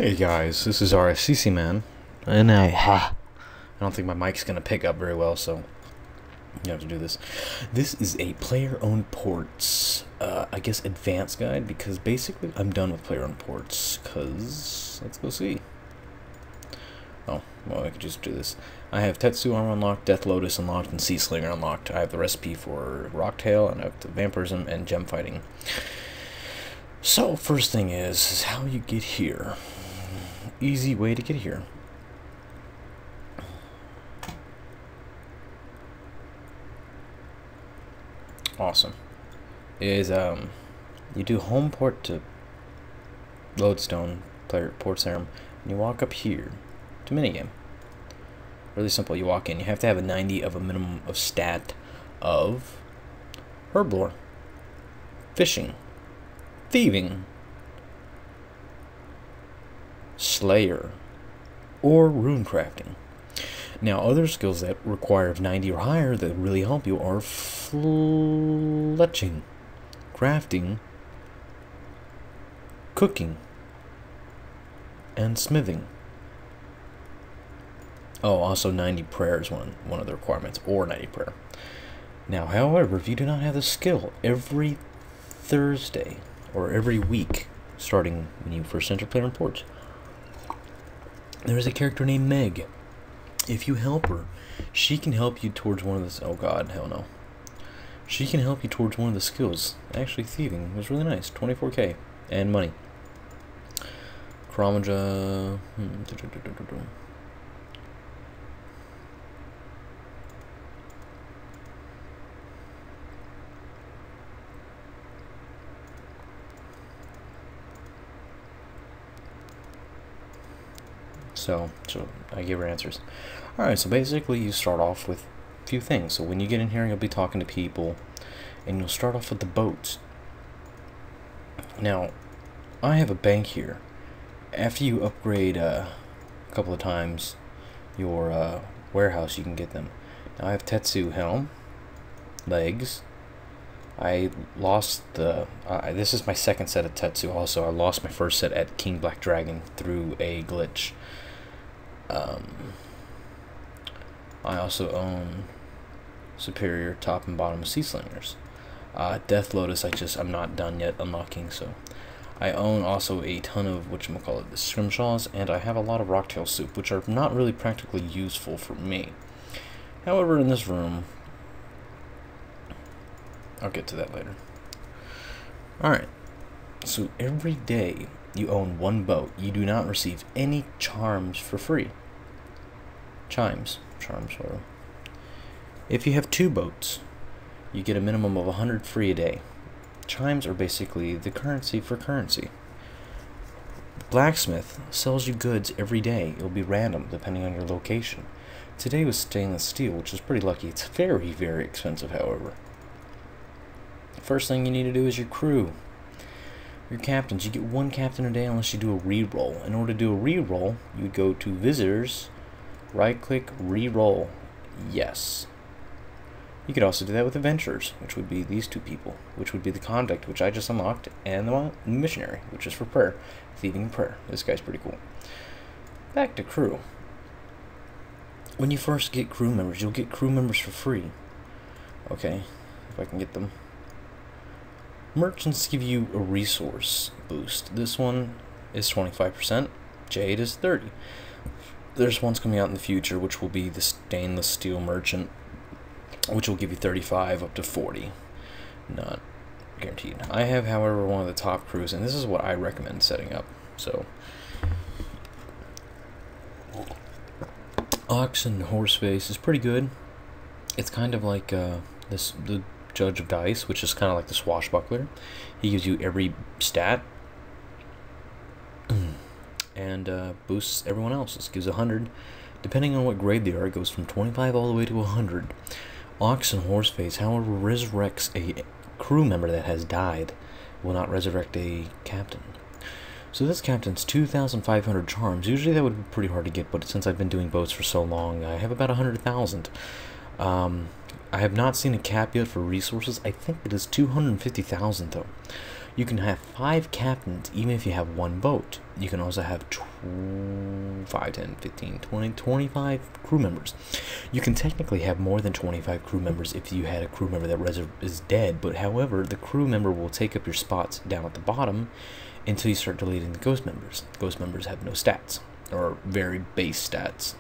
Hey guys, this is Rsccman, and I don't think my mic's gonna pick up very well, so you have to do this. This is a player-owned ports, I guess advanced guide, because basically I'm done with player-owned ports, cause let's go see. Oh, well, I could just do this. I have Tetsu Armor unlocked, Death Lotus unlocked, and Sea Slinger unlocked. I have the recipe for Rocktail, and I have the Vampirism and Gem Fighting. So, first thing is how you get here. Easy way to get here. Awesome. Is you do home port to Lodestone, player port serum, and you walk up here to minigame. Really simple. You walk in. You have to have a 90 of a minimum of stat of herblore, fishing, thieving, slayer, or rune crafting. Now, other skills that require 90 or higher that really help you are fletching, crafting, cooking, and smithing. Oh, also 90 prayer is one of the requirements, or 90 prayer. Now, however, if you do not have the skill, every Thursday or every week, starting when you first enter player reports, there is a character named Meg. If you help her, she can help you towards one of the... Oh god, hell no. She can help you towards one of the skills. Actually, thieving was really nice. 24k. And money. Chromaja... So I give her answers. Alright, so basically you start off with a few things. So when you get in here, you'll be talking to people, and you'll start off with the boats. Now, I have a bank here. After you upgrade a couple of times your warehouse, you can get them. Now I have Tetsu helm, legs. I lost the... this is my second set of Tetsu also. I lost my first set at King Black Dragon through a glitch. I also own superior top and bottom sea slingers. Death Lotus I'm not done yet unlocking, so I own also a ton of the scrimshaws, and I have a lot of rocktail soup, which are not really practically useful for me. However, in this room, I'll get to that later. Alright, so every day you own one boat. You do not receive any charms for free. Charms, whatever. If you have two boats, you get a minimum of 100 free a day. Chimes are basically the currency for currency. Blacksmith sells you goods every day. It'll be random depending on your location. Today was stainless steel, which is pretty lucky. It's very, very expensive, however. First thing you need to do is your crew. Your captains. You get one captain a day unless you do a reroll. In order to do a reroll, you would go to visitors, right click, reroll. Yes. You could also do that with adventurers, which would be these two people, which would be the convict, which I just unlocked, and the missionary, which is for prayer. Thieving and prayer. This guy's pretty cool. Back to crew. When you first get crew members, you'll get crew members for free. Okay, if I can get them. Merchants give you a resource boost. This one is 25%. Jade is 30%. There's ones coming out in the future, which will be the stainless steel merchant, which will give you 35 up to 40. Not guaranteed. I have, however, one of the top crews, and this is what I recommend setting up. So, Ox and Horseface is pretty good. It's kind of like the Judge of Dice, which is kind of like the Swashbuckler. He gives you every stat and boosts everyone else's. Gives 100. Depending on what grade they are, it goes from 25 all the way to 100. Ox and Horseface, however, resurrects a crew member that has died. Will not resurrect a captain. So this captain's 2,500 charms. Usually that would be pretty hard to get, but since I've been doing boats for so long, I have about 100,000. I have not seen a cap yet for resources. I think it is 250,000 though. You can have 5 captains even if you have 1 boat. You can also have 5, 10, 15, 20, 25 crew members. You can technically have more than 25 crew members if you had a crew member that is dead, but however, the crew member will take up your spots down at the bottom until you start deleting the ghost members. Ghost members have no stats, or very base stats.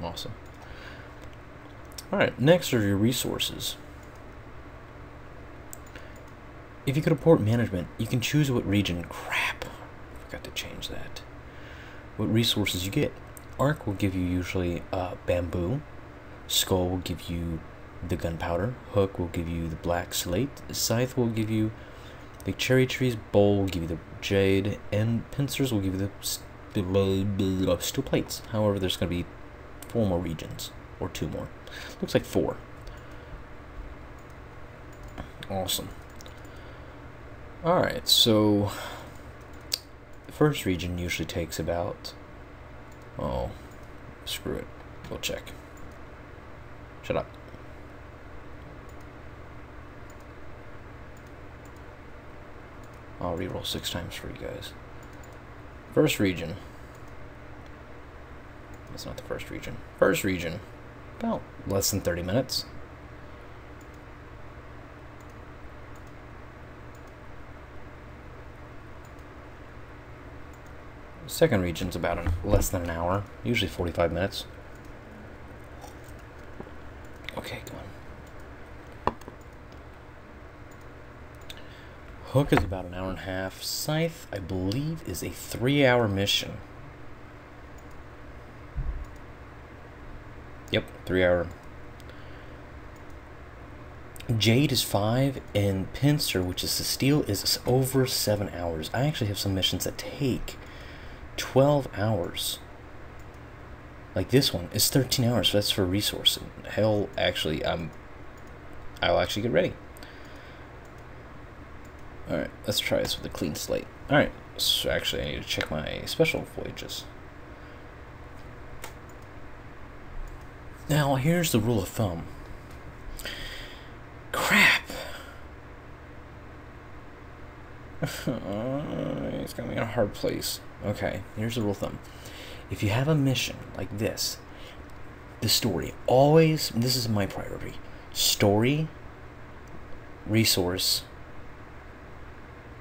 Awesome. Alright, next are your resources. If you go to port management, you can choose what region. Crap, I forgot to change that. What resources you get. Arc will give you usually bamboo. Skull will give you the gunpowder. Hook will give you the black slate. Scythe will give you the cherry trees. Bowl will give you the jade. And pincers will give you the steel plates. However, there's going to be 4 more regions. Or 2 more. Looks like 4. Awesome. Alright, so the first region usually takes about, oh, screw it, we'll check. Shut up. I'll reroll 6 times for you guys. First region. That's not the first region. First region, about less than 30 minutes. Second region's about less than an hour, usually 45 minutes. Okay, go on. Hook is about an hour and a half. Scythe, I believe, is a 3-hour mission. Yep, 3-hour. Jade is 5, and Pincer, which is the steel, is over 7 hours. I actually have some missions that take 12 hours. Like this one is 13 hours, so that's for resources. Hell, actually, I'll actually get ready. Alright, let's try this with a clean slate. Alright, so actually I need to check my special voyages. Now, here's the rule of thumb. Crap! It's got me in a hard place. Okay, here's the rule of thumb. If you have a mission like this, the story, always, this is my priority. Story, resource.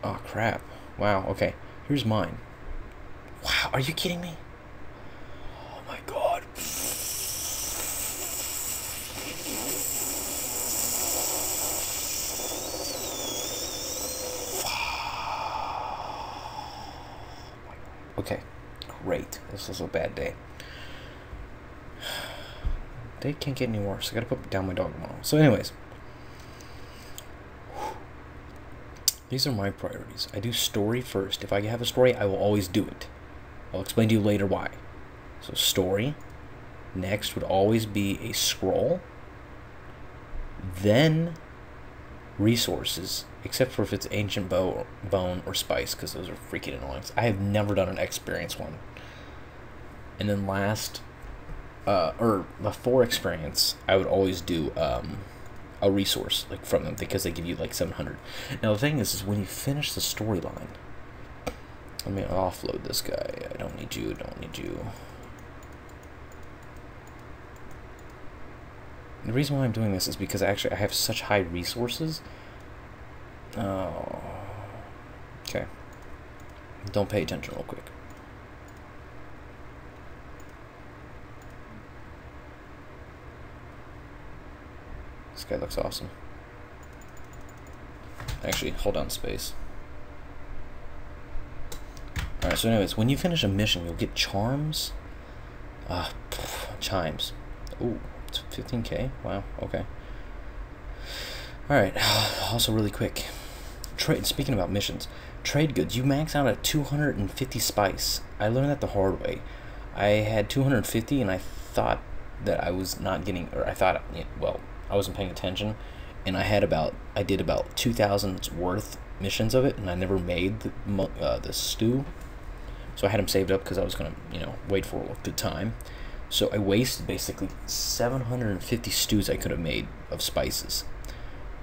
Oh, crap. Wow, okay. Here's mine. Wow, are you kidding me? Oh my god. Okay, great. This is a bad day. They can't get any worse. I gotta put down my dog tomorrow. So anyways, these are my priorities. I do story first. If I have a story, I will always do it. I'll explain to you later why. So story. Next would always be a scroll. Then resources, except for if it's ancient bone or spice, because those are freaking annoying. I have never done an experience one. And then last, or before experience, I would always do a resource like from them, because they give you like 700. Now the thing is when you finish the storyline, let me offload this guy. I don't need you. Don't need you. The reason why I'm doing this is because actually I have such high resources. Oh, okay. Don't pay attention real quick. This guy looks awesome. Actually, hold on space. Alright, so anyways, when you finish a mission, you'll get charms. Chimes. Ooh. 15k. Wow. Okay. All right. Also, really quick. Speaking about missions, trade goods. You max out at 250 spice. I learned that the hard way. I had 250, and I thought that I was not getting, or I thought, well, I wasn't paying attention, and I did about 2,000's worth missions of it, and I never made the stew. So I had them saved up because I was gonna, wait for a good time. So I wasted basically 750 stews I could have made of spices.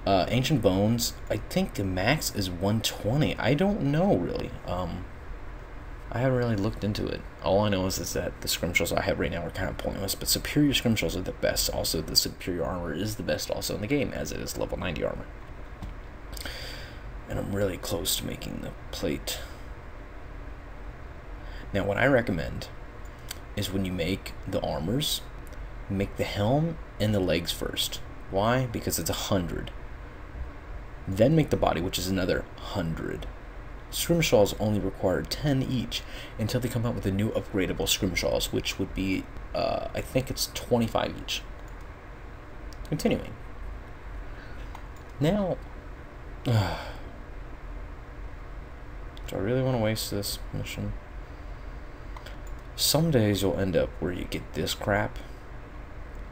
Ancient Bones, I think the max is 120. I don't know, really. I haven't really looked into it. All I know is that the scrimshaws I have right now are kind of pointless, but superior scrimshaws are the best. Also, the superior armor is the best also in the game, as it is level 90 armor. And I'm really close to making the plate. Now, what I recommend is when you make the armors, make the helm and the legs first. Why? Because it's 100. Then make the body, which is another 100. Scrimshaws only require 10 each until they come out with the new upgradable scrimshaws, which would be, I think it's 25 each. Continuing. Now, do I really want to waste this mission? Some days you'll end up where you get this crap,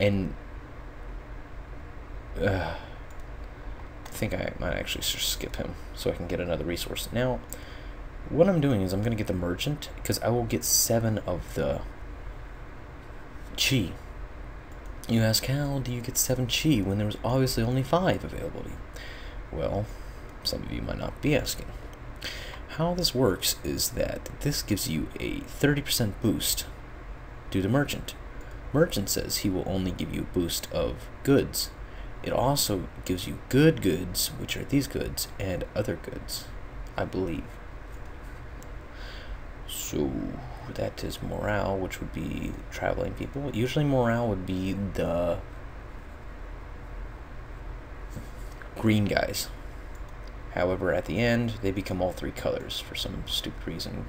and I think I might actually just skip him so I can get another resource. Now, what I'm doing is I'm going to get the merchant, because I will get 7 of the chi. You ask, how do you get 7 chi when there was obviously only 5 available to you? Well, some of you might not be asking. How this works is that this gives you a 30% boost due to merchant. Merchant says he will only give you a boost of goods. It also gives you good goods, which are these goods, and other goods, I believe. So that is morale, which would be traveling people. Usually morale would be the green guys. However, at the end, they become all 3 colors for some stupid reason.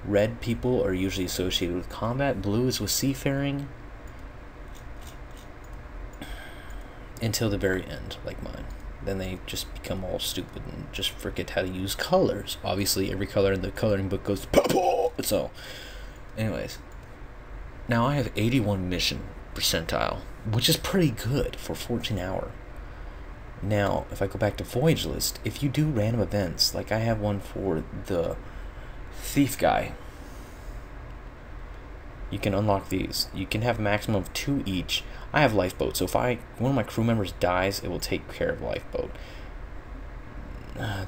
Red people are usually associated with combat. Blue is with seafaring. Until the very end, like mine. Then they just become all stupid and just forget how to use colors. Obviously, every color in the coloring book goes purple. So, anyways. Now, I have 81 mission percentile, which is pretty good for 14 hour. Now, if I go back to Voyage list, if you do random events, like I have one for the thief guy, you can unlock these. You can have a maximum of 2 each. I have lifeboat, so if one of my crew members dies, it will take care of lifeboat.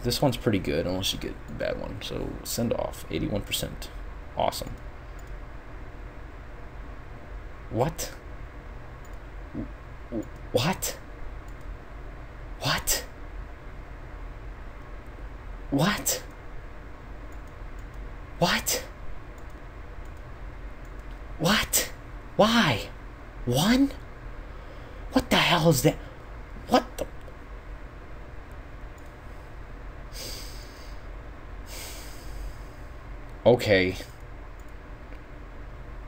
This one's pretty good, unless you get a bad one. So send off, 81%. Awesome. What? What? What? What? What? What? Why? 1? What the hell is that? What the? Okay.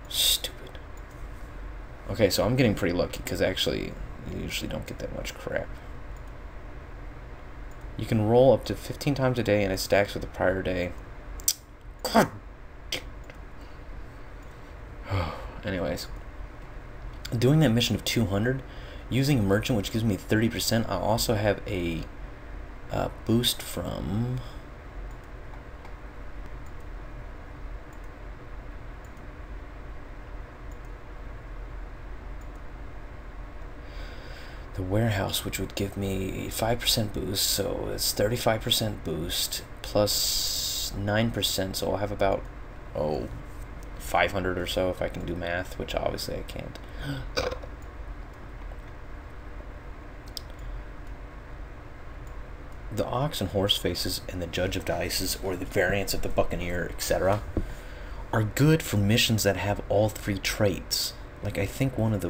Stupid. Okay, so I'm getting pretty lucky, because actually, you usually don't get that much crap. You can roll up to 15 times a day, and it stacks with the prior day. God. Anyways. Doing that mission of 200, using a merchant, which gives me 30%, I also have a boost from the warehouse, which would give me a 5% boost, so it's 35% boost plus 9%, so I'll have about 500 or so if I can do math, which obviously I can't. The ox and horse faces and the judge of dices, or the variants of the buccaneer, etc., are good for missions that have all 3 traits. Like, I think one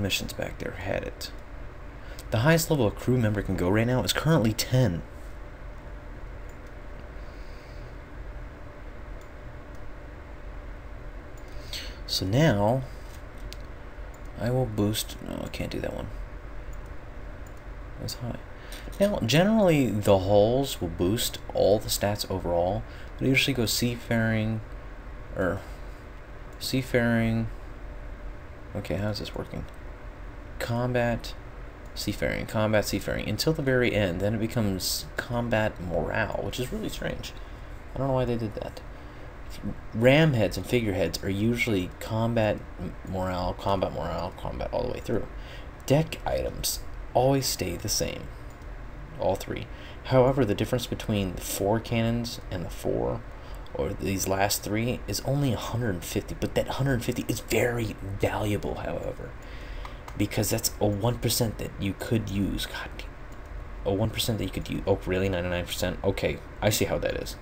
missions back there had it. The highest level a crew member can go right now is currently 10. So now I will boost. No, I can't do that one. That's high. Now, generally, the hulls will boost all the stats overall, but it usually goes seafaring, or seafaring. Okay, how's this working? Combat, seafaring, combat, seafaring, until the very end. Then it becomes combat morale, which is really strange. I don't know why they did that. Ram heads and figureheads are usually combat morale, combat all the way through. Deck items always stay the same, all three. However, the difference between the 4 cannons and the 4, or these last 3, is only 150, but that 150 is very valuable, however, because that's a 1% that you could use. God, a 1% that you could use. Oh, really? 99%? Okay, I see how that is.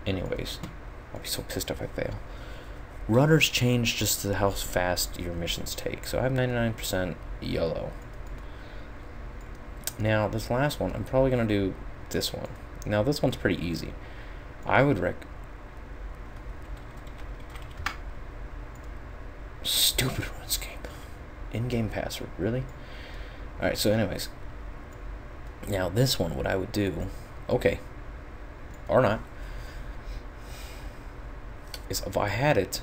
Anyways, I'll be so pissed if I fail. Rudders change just to how fast your missions take. So I have 99% yellow. Now, this last one, I'm probably going to do this one. Now, this one's pretty easy. I would Stupid Runescape. In-game password, really? Alright, so anyways. Now, this one, what I would do, okay, or not, is if I had it,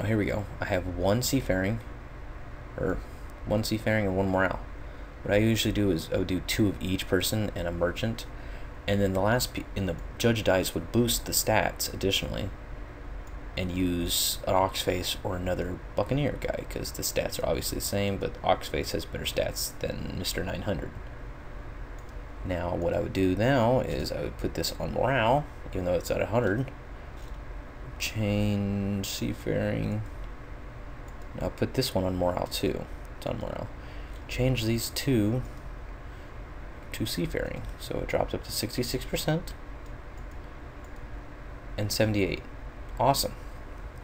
here we go, I have 1 seafaring, or 1 seafaring and 1 morale. What I usually do is I would do 2 of each person and a merchant, and then the last in the judge dice would boost the stats additionally, and use an Oxface or another Buccaneer guy, because the stats are obviously the same, but Oxface has better stats than Mr. 900. Now, what I would do now is I would put this on morale, even though it's at 100. Change seafaring. I'll put this one on morale too. It's on morale. Change these 2 to seafaring, so it drops up to 66% and 78. Awesome.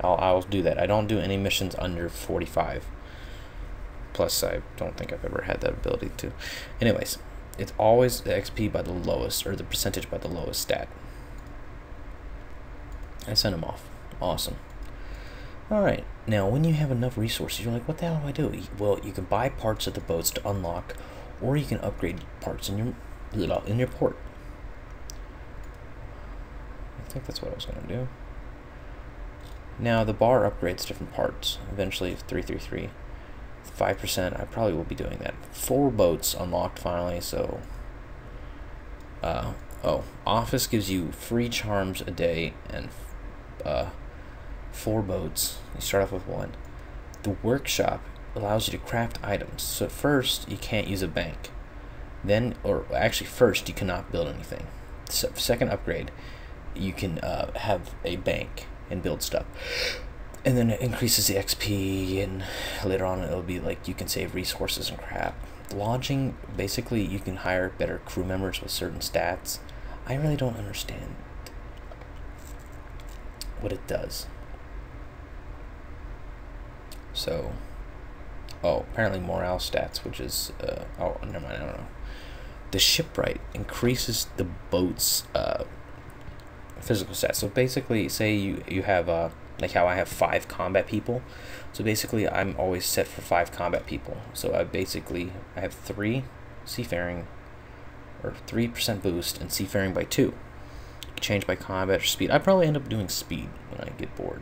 I'll do that. I don't do any missions under 45. Plus, I don't think I've ever had that ability to. Anyways, it's always the XP by the lowest, or the percentage by the lowest stat. I sent him off. Awesome. Alright, now when you have enough resources, you're like, what the hell do I do? Well, you can buy parts of the boats to unlock, or you can upgrade parts in your port. I think that's what I was going to do. Now, the bar upgrades different parts. Eventually, 333. 5%, I probably will be doing that. 4 boats unlocked finally, so... oh, Office gives you free charms a day, and 4 boats. You start off with 1. The workshop allows you to craft items. So first, you can't use a bank. Then, or actually first, you cannot build anything. So, second upgrade, you can have a bank and build stuff. And then it increases the XP, and later on it'll be like you can save resources and crap. Lodging, basically you can hire better crew members with certain stats. I really don't understand what it does. So, oh, apparently morale stats, which is, oh, never mind, I don't know. The shipwright increases the boat's physical stats. So basically, say you have, like how I have 5 combat people. So basically, I'm always set for 5 combat people. So I have 3 seafaring, or 3% boost, and seafaring by 2. Change by combat or speed. I probably end up doing speed when I get bored.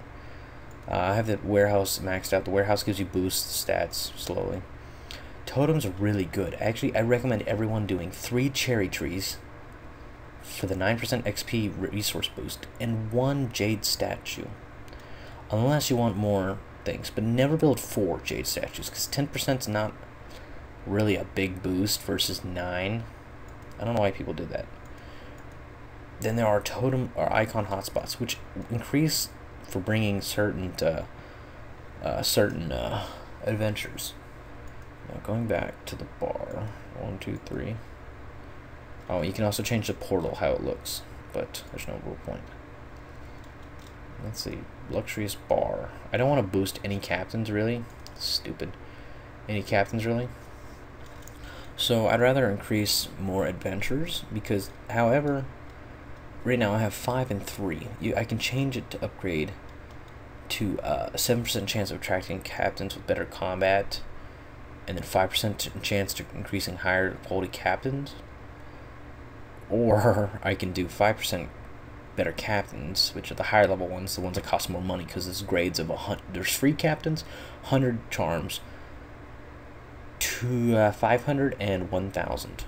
I have the warehouse maxed out. The warehouse gives you boost stats slowly. Totems are really good. Actually, I recommend everyone doing 3 cherry trees for the 9% XP resource boost and 1 jade statue. Unless you want more things, but never build 4 jade statues, because 10% is not really a big boost versus 9. I don't know why people did that. Then there are totem or icon hotspots, which increase for bringing certain adventures. Now going back to the bar, 1, 2, 3. Oh, you can also change the portal how it looks, but there's no real point. Let's see, luxurious bar. I don't want to boost any captains really. Stupid. Any captains really. So I'd rather increase more adventures, because however, right now I have 5 and 3. I can change it to upgrade to a 7% chance of attracting captains with better combat, and then 5% chance to increasing higher quality captains. Or I can do 5% better captains, which are the higher level ones, the ones that cost more money, because there's grades of 100. There's free captains, 100 charms, 500 and 1,000.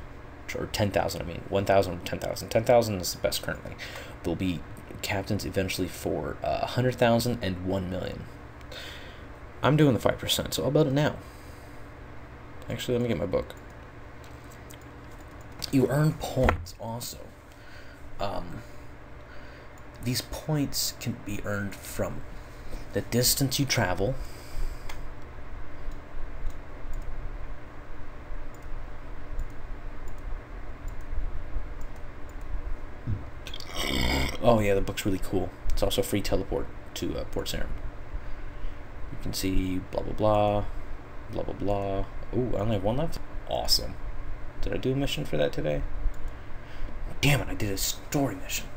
or 10,000, I mean, 1,000, 10,000. 10,000 is the best currently. There'll be captains eventually for 100,000 and 1 million. I'm doing the 5%, so I'll build it now. Actually, let me get my book. You earn points also. These points can be earned from the distance you travel, oh yeah, the book's really cool. It's also free teleport to Port Sarim. You can see blah blah blah, blah blah blah. Ooh, I only have one left. Awesome. Did I do a mission for that today? Damn it, I did a story mission.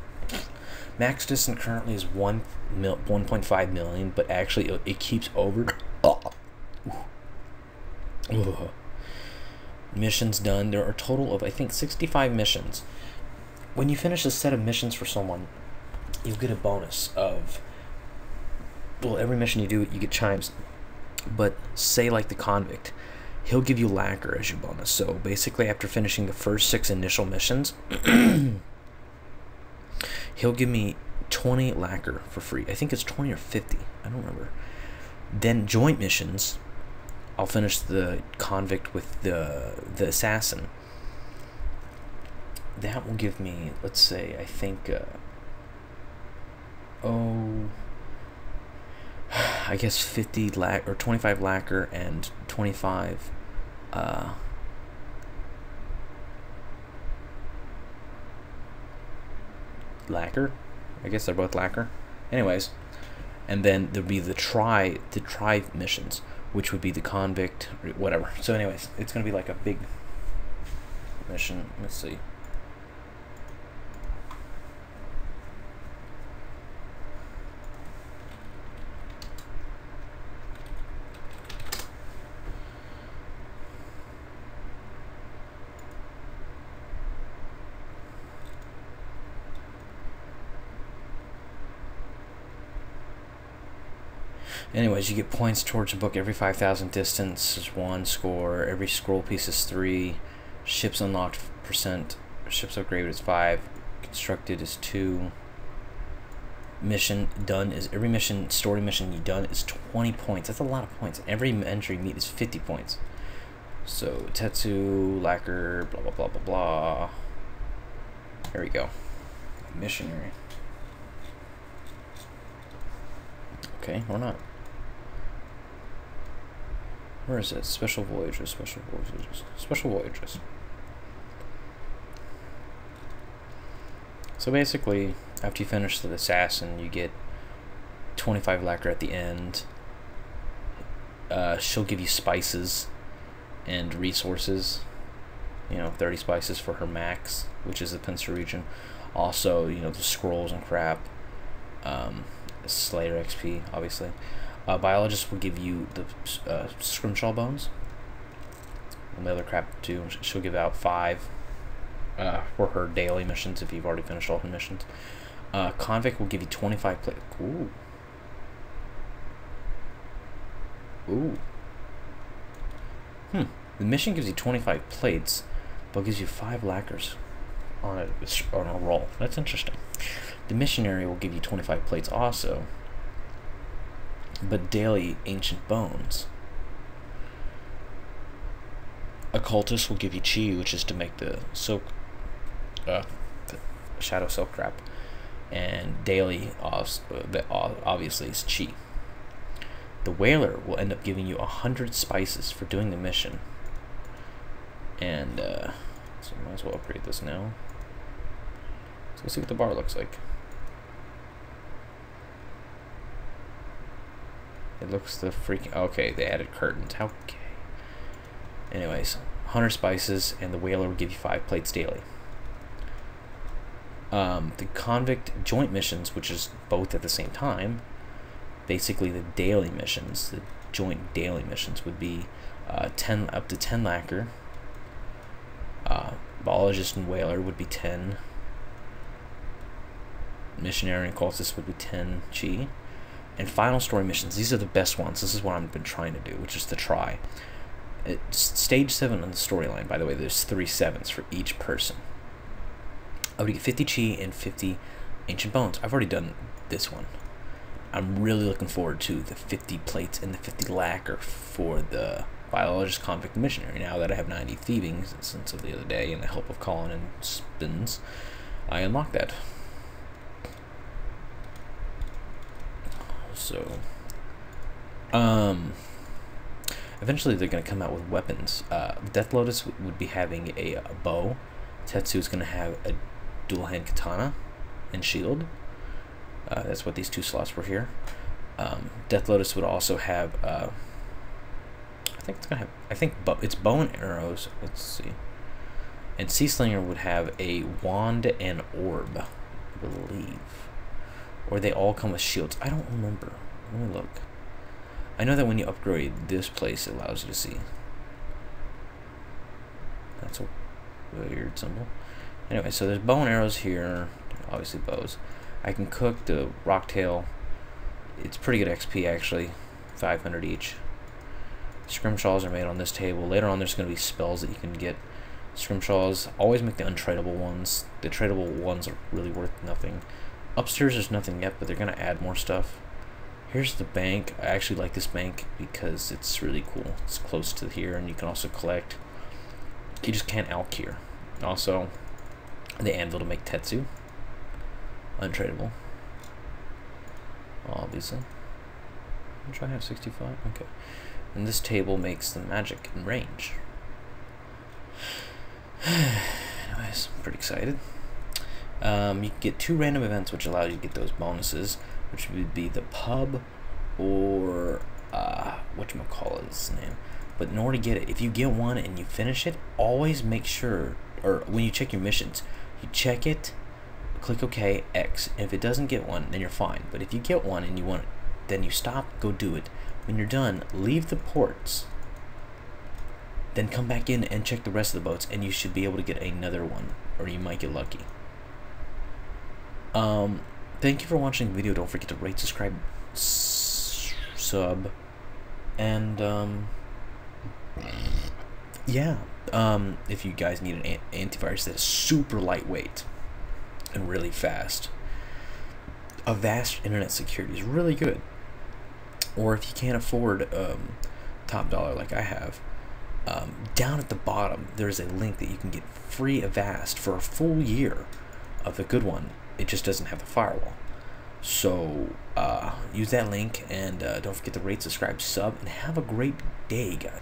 Max distance currently is 1.5 million, but actually it keeps over. Missions done. There are a total of, I think, 65 missions. When you finish a set of missions for someone, you'll get a bonus of, well, every mission you do, you get chimes. But say like the convict, he'll give you lacquer as your bonus. So basically, after finishing the first 6 initial missions, he'll give me 20 lacquer for free. I think it's 20 or 50. I don't remember. Then joint missions, I'll finish the convict with the assassin. That will give me, let's say, I think, I guess 50 or 25 lacquer and 25 lacquer. I guess they're both lacquer. Anyways, and then there'll be the try missions, which would be the convict, whatever. So anyways, it's gonna be like a big mission. Let's see. Anyways, you get points towards a book every 5,000 distance is 1 score. Every scroll piece is 3. Ships unlocked %. Ships upgraded is 5. Constructed is 2. Mission done is, every mission, story mission you done is 20 points. That's a lot of points. Every entry meet is 50 points. So Tetsu, lacquer, blah blah blah blah blah. There we go. Missionary. Okay, or not. Where is it? Special voyages, special voyages, special voyages. So basically, after you finish the assassin, you get 25 lacquer at the end. She'll give you spices and resources. You know, 30 spices for her max, which is the pincer region. Also, you know, the scrolls and crap. Slayer XP, obviously. Biologist will give you the scrimshaw bones and the other crap too. She'll give out 5 for her daily missions if you've already finished all her missions. Convict will give you 25 plate. Ooh. Ooh. The mission gives you 25 plates, but gives you 5 lacquers on a roll. That's interesting. The missionary will give you 25 plates also, but daily ancient bones. Occultist will give you chi, which is to make the silk, the shadow silk crap, and daily obviously is chi. The whaler will end up giving you 100 spices for doing the mission, and so I might as well upgrade this now. So let's see what the bar looks like. It looks the freaking, okay, they added curtains. How okay. Anyways, 100 spices, and the whaler will give you 5 plates daily. The convict joint missions, which is both at the same time, basically the daily missions, the joint daily missions would be up to 10 lacquer. Biologist and whaler would be 10. Missionary and cultist would be 10 chi. And final story missions, these are the best ones. This is what I've been trying to do, which is to try. It's stage 7 on the storyline, by the way. There's 3 7s for each person. I would get 50 chi and 50 ancient bones. I've already done this one. I'm really looking forward to the 50 plates and the 50 lacquer for the biologist convict missionary. Now that I have 90 thieving since of the other day and the help of Colin and Spins, I unlocked that. So, eventually they're going to come out with weapons. Death Lotus would be having a bow. Tetsu is going to have a dual hand katana and shield. That's what these 2 slots were here. Death Lotus would also have, I think it's gonna have, it's bow and arrows. Let's see. And Sea Slinger would have a wand and orb, I believe. Or they all come with shields. I don't remember. Let me look. I know that when you upgrade this place, it allows you to see. That's a weird symbol. Anyway, so there's bow and arrows here. Obviously bows. I can cook the rocktail. It's pretty good XP actually. 500 each. Scrimshaws are made on this table. Later on there's going to be spells that you can get. Scrimshaws, always make the untradeable ones. The tradeable ones are really worth nothing. Upstairs there's nothing yet, but they're going to add more stuff. Here's the bank. I actually like this bank because it's really cool. It's close to here, and you can also collect. You just can't alch here. Also, the anvil to make Tetsu. Untradeable. Obviously. I'm trying to have 65. Okay. And this table makes the magic in range. Anyways, I'm pretty excited. You can get 2 random events which allow you to get those bonuses, which would be the pub or whatchamacallit's name. But in order to get it, if you get one and you finish it, always make sure, or when you check your missions, you check it, click OK, X, and if it doesn't get one, then you're fine. But if you get one and you want it, then you stop, go do it. When you're done, leave the ports, then come back in and check the rest of the boats, and you should be able to get another one, or you might get lucky. Thank you for watching the video. Don't forget to rate, subscribe, sub, and yeah. If you guys need an antivirus that is super lightweight and really fast, Avast Internet Security is really good. Or if you can't afford top dollar like I have, down at the bottom there's a link that you can get free Avast for a full year of the good one. It just doesn't have the firewall. So use that link, and don't forget to rate, subscribe, sub, and have a great day, guys.